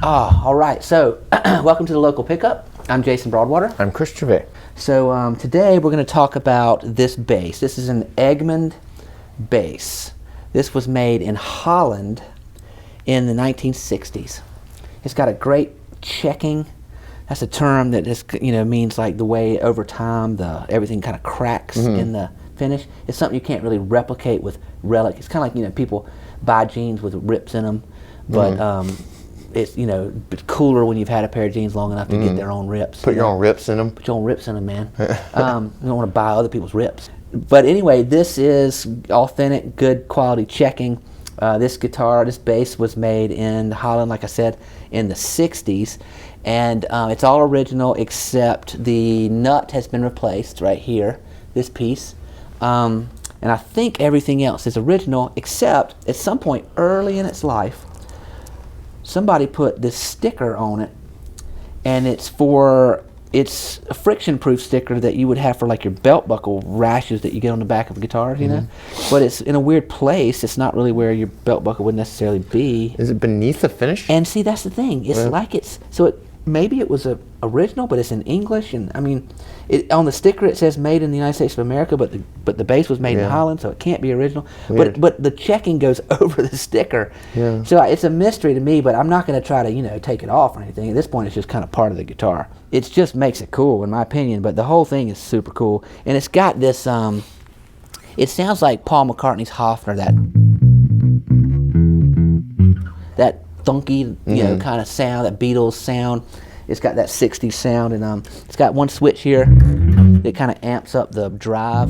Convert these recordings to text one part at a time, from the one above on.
All right. So, welcome to the Local Pickup. I'm Jason Broadwater. I'm Chris Trevay. So, today we're going to talk about this bass. This is an Egmond bass. This was made in Holland in the 1960s. It's got a great checking. That's a term that just, means like the way over time everything kind of cracks in the finish. It's something you can't really replicate with relic. It's kind of like, people buy jeans with rips in them, but it's cooler when you've had a pair of jeans long enough to get their own rips. Put your own rips in them. Put your own rips in them, man. You don't want to buy other people's rips. But anyway, this is authentic, good quality checking. This bass was made in Holland, like I said, in the 60s. And it's all original except the nut has been replaced right here, this piece. And I think everything else is original except at some point early in its life, somebody put this sticker on it, and it's a friction-proof sticker that you would have for like your belt buckle rashes that you get on the back of guitars, But it's in a weird place. It's not really where your belt buckle would necessarily be. Is it beneath the finish? And see, that's the thing. It's maybe it was original, but it's in English, and I mean, on the sticker it says "Made in the United States of America," but the bass was made in Holland, so it can't be original. But the checking goes over the sticker, so it's a mystery to me. But I'm not going to try to take it off or anything. At this point, it's just kind of part of the guitar. It just makes it cool, in my opinion. But the whole thing is super cool, and it's got this. It sounds like Paul McCartney's Hofner, that funky, kind of sound, that Beatles sound. It's got that 60s sound, and it's got one switch here that kind of amps up the drive.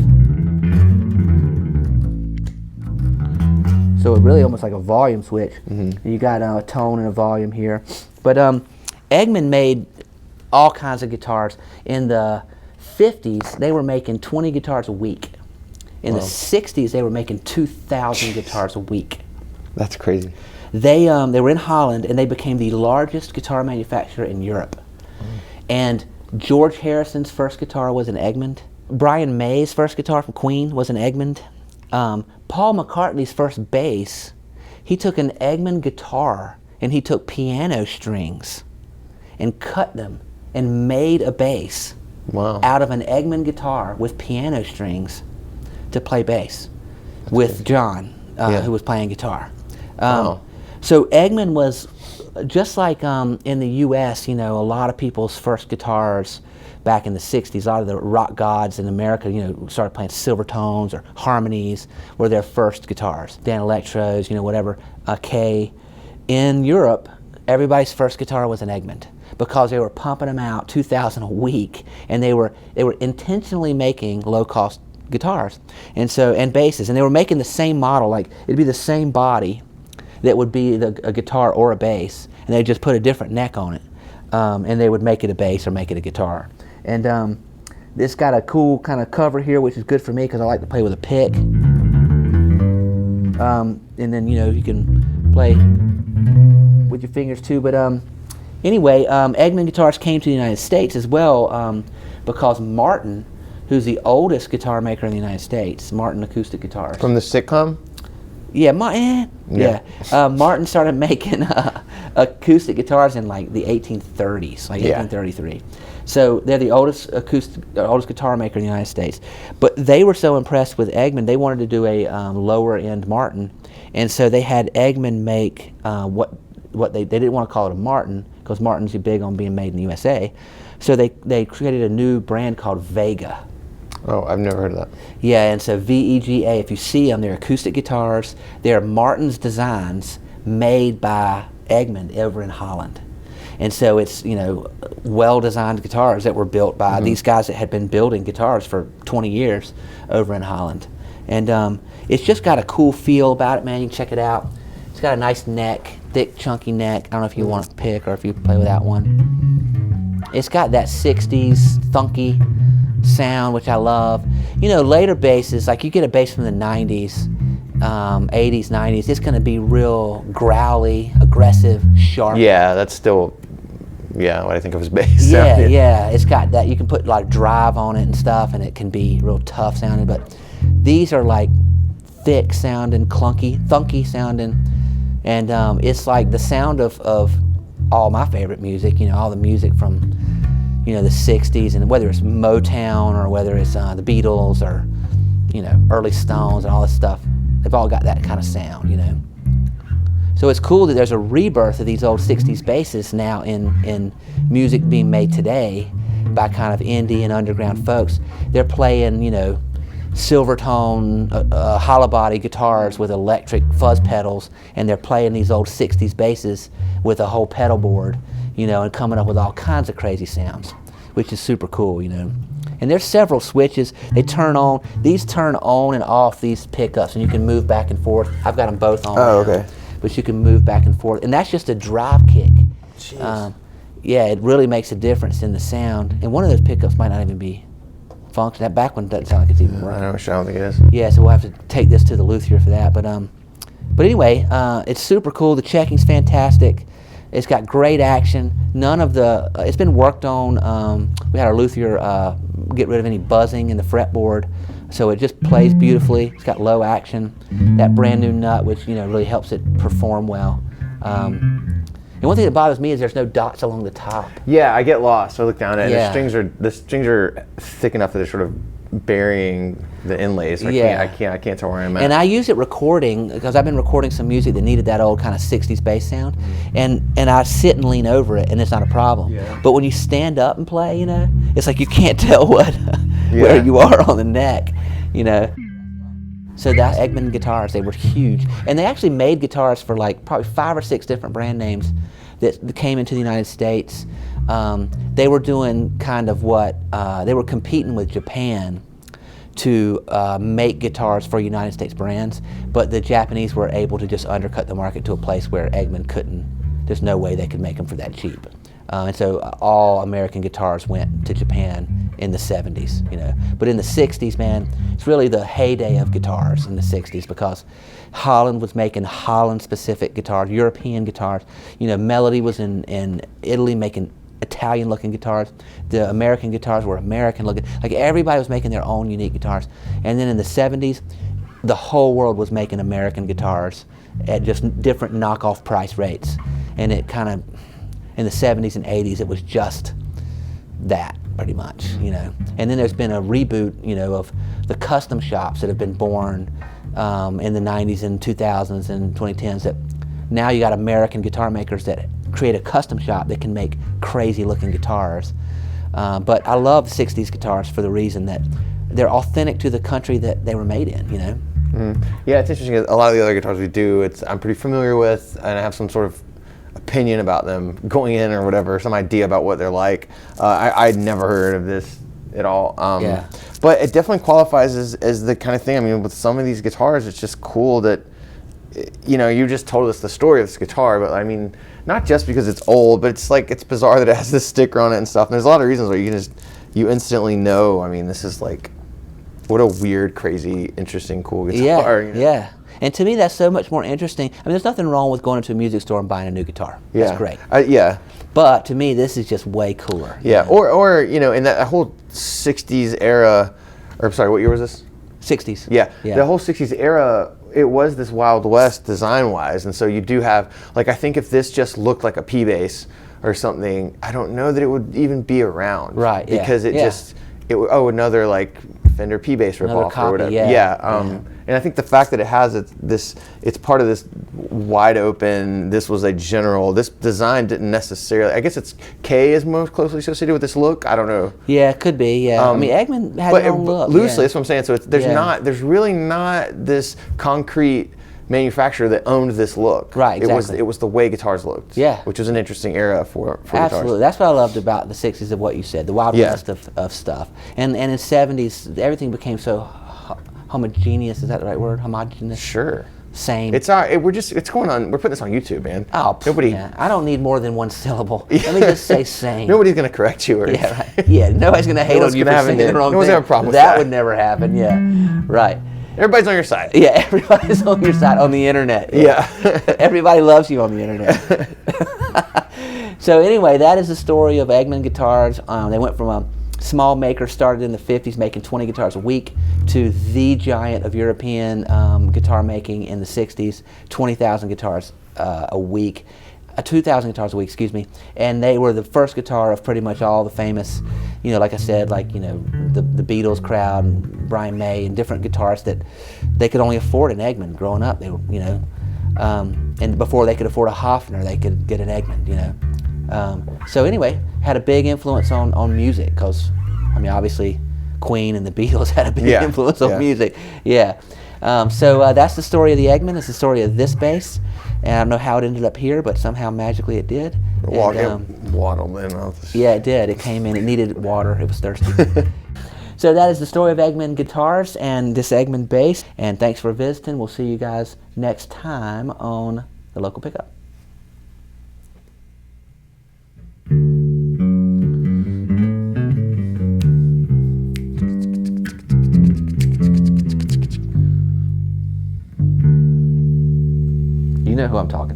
So it really almost like a volume switch. You got a tone and a volume here. But Egmond made all kinds of guitars. In the 50s, they were making 20 guitars a week. In the 60s, they were making 2,000 guitars a week. That's crazy. They were in Holland, and they became the largest guitar manufacturer in Europe. And George Harrison's first guitar was an Egmond. Brian May's first guitar from Queen was an Egmond. Paul McCartney's first bass, he took an Egmond guitar, and he took piano strings and cut them and made a bass out of an Egmond guitar with piano strings to play bass with John, who was playing guitar. So Egmond was, just like in the U.S., a lot of people's first guitars back in the 60s, a lot of the rock gods in America, started playing Silvertones or Harmonies were their first guitars. Dan Electros, whatever, Kay. In Europe, everybody's first guitar was an Egmond because they were pumping them out 2,000 a week, and they were intentionally making low-cost guitars and basses, and they were making the same model, like it'd be the same body that would be a guitar or a bass, and they just put a different neck on it, and they would make it a bass or make it a guitar. And it's got a cool kind of cover here, which is good for me because I like to play with a pick. And then you can play with your fingers too. But anyway, Egmond guitars came to the United States as well because Martin, who's the oldest guitar maker in the United States, Martin Acoustic Guitars. From the sitcom? Yeah, Martin started making acoustic guitars in like the 1830s, like 1833. So they're the oldest guitar maker in the United States. But they were so impressed with Egmond, they wanted to do a lower end Martin, and so they had Egmond make what they didn't want to call it a Martin because Martin's big on being made in the USA. So they created a new brand called Vega. Oh, I've never heard of that. Yeah, and so VEGA, if you see them, they're acoustic guitars. They're Martin's designs made by Egmond over in Holland. And so it's, well-designed guitars that were built by these guys that had been building guitars for 20 years over in Holland. And it's just got a cool feel about it, man. You can check it out. It's got a nice neck, thick, chunky neck. I don't know if you want to pick or if you play with that one. It's got that 60s thunky sound, which I love. Later basses, like you get a bass from the 90s, 80s, 90s, it's going to be real growly, aggressive, sharp. Yeah, that's still, what I think of as bass sound. Yeah, it's got that. You can put a lot of drive on it and stuff, and it can be real tough sounding, but these are like thick sounding, clunky, thunky sounding, and it's like the sound of all my favorite music, you know, all the music from, you know, the 60s, and whether it's Motown or whether it's the Beatles or, you know, early Stones and all this stuff, they've all got that kind of sound, you know. So it's cool that there's a rebirth of these old 60s basses now in music being made today by kind of indie and underground folks. They're playing, you know, Silvertone, hollow body guitars with electric fuzz pedals, and they're playing these old 60s basses with a whole pedal board, you know, and coming up with all kinds of crazy sounds, which is super cool, you know. And there's several switches. These turn on and off these pickups, and you can move back and forth. I've got them both on. Oh, now, okay. but you can move back and forth, and that's just a drive kick. Jeez. Yeah, it really makes a difference in the sound. And one of those pickups might not even be functioning. That back one doesn't sound like it's even working. I don't think it is. Yeah, so we'll have to take this to the luthier for that. But anyway, it's super cool. The checking's fantastic. It's got great action. None of the it's been worked on. We had our luthier get rid of any buzzing in the fretboard, so it just plays beautifully. It's got low action. That brand new nut, which, you know, really helps it perform well. And one thing that bothers me is there's no dots along the top. Yeah, I get lost. I look down at it. Yeah. The strings are thick enough that they're sort of burying the inlays. So Yeah. I can't tell where I'm at. And I use it recording, because I've been recording some music that needed that old kind of 60s bass sound, and I sit and lean over it, and it's not a problem. Yeah. But when you stand up and play, you know, it's like you can't tell where you are on the neck, you know. So that Egmond guitars, they were huge, and they actually made guitars for like probably 5 or 6 different brand names that came into the United States. They were doing kind of what they were competing with Japan to make guitars for United States brands, but the Japanese were able to just undercut the market to a place where Egmond couldn't. There's no way they could make them for that cheap. And so all American guitars went to Japan in the 70s, you know. But in the 60s, man, it's really the heyday of guitars in the 60s, because Holland was making Holland-specific guitars, European guitars. You know, Melody was in Italy making Italian-looking guitars. The American guitars were American-looking. Like, everybody was making their own unique guitars. And then in the 70s, the whole world was making American guitars at just different knockoff price rates. And it kind of, in the 70s and 80s, it was just that, pretty much, you know. And then there's been a reboot, you know, of the custom shops that have been born in the 90s and 2000s and 2010s, that now you got American guitar makers that create a custom shop that can make crazy looking guitars. But I love 60s guitars for the reason that they're authentic to the country that they were made in, you know. Yeah, it's interesting. A lot of the other guitars we do, I'm pretty familiar with, and I have some sort of opinion about them going in or whatever, some idea about what they're like. I'd never heard of this at all. Yeah. But it definitely qualifies as the kind of thing, I mean, with some of these guitars, it's just cool that, you know, you just told us the story of this guitar, but I mean, not just because it's old, but it's like, it's bizarre that it has this sticker on it and stuff. And there's a lot of reasons where you instantly know, I mean, this is like, what a weird, crazy, interesting, cool guitar. Yeah, you know? Yeah. And to me, that's so much more interesting. I mean, there's nothing wrong with going into a music store and buying a new guitar. Yeah. That's great. Yeah. But to me, this is just way cooler. Yeah, you know? or you know, in that whole 60s era, or sorry, what year was this? 60s. Yeah, the whole 60s era, it was this Wild West design-wise, and so you do have, like, I think if this just looked like a P-bass or something, I don't know that it would even be around. Right, yeah. Because another, like, Fender P-bass ripoff copy, or whatever. yeah. And I think the fact that it has it's part of this wide open, this design didn't necessarily, I guess K is most closely associated with this look, I don't know. Yeah, it could be, yeah. I mean, Egmond had their own look. Loosely, yeah. that's what I'm saying. So there's really not this concrete manufacturer that owned this look. Right, exactly. It was the way guitars looked. Yeah. Which was an interesting era for Absolutely. guitars. That's what I loved about the 60s of what you said, the Wild West of stuff. And in the 70s, everything became so homogeneous. Is that the right word? Homogeneous? Sure. Same. It's going on. We're putting this on YouTube, man. Oh, nobody. Yeah. I don't need more than one syllable. Let me just say same. Nobody's gonna correct you, or yeah, right. Yeah. Nobody's gonna hate on you for saying the wrong thing. No one's have a problem with that. Would never happen. Yeah. Right. Everybody's on your side. Yeah. Everybody's on your side on the internet. Yeah. Everybody loves you on the internet. So anyway, that is the story of Egmond guitars. They went from a small maker, started in the 50s, making 20 guitars a week, to the giant of European guitar making in the 60s, 20,000 guitars a week. 2,000 guitars a week, excuse me. And they were the first guitar of pretty much all the famous, like I said, the Beatles crowd and Brian May and different guitarists that they could only afford an Egmond growing up. They were, and before they could afford a Hofner, they could get an Egmond, So anyway, had a big influence on music because, obviously Queen and the Beatles had a big influence on music. Yeah. So that's the story of the Egmond. It's the story of this bass. And I don't know how it ended up here, but somehow magically it did. It waddled in. Yeah, it did. It came in. It needed water. It was thirsty. So that is the story of Egmond guitars and this Egmond bass. And thanks for visiting. We'll see you guys next time on The Local Pickup. You know who I'm talking to.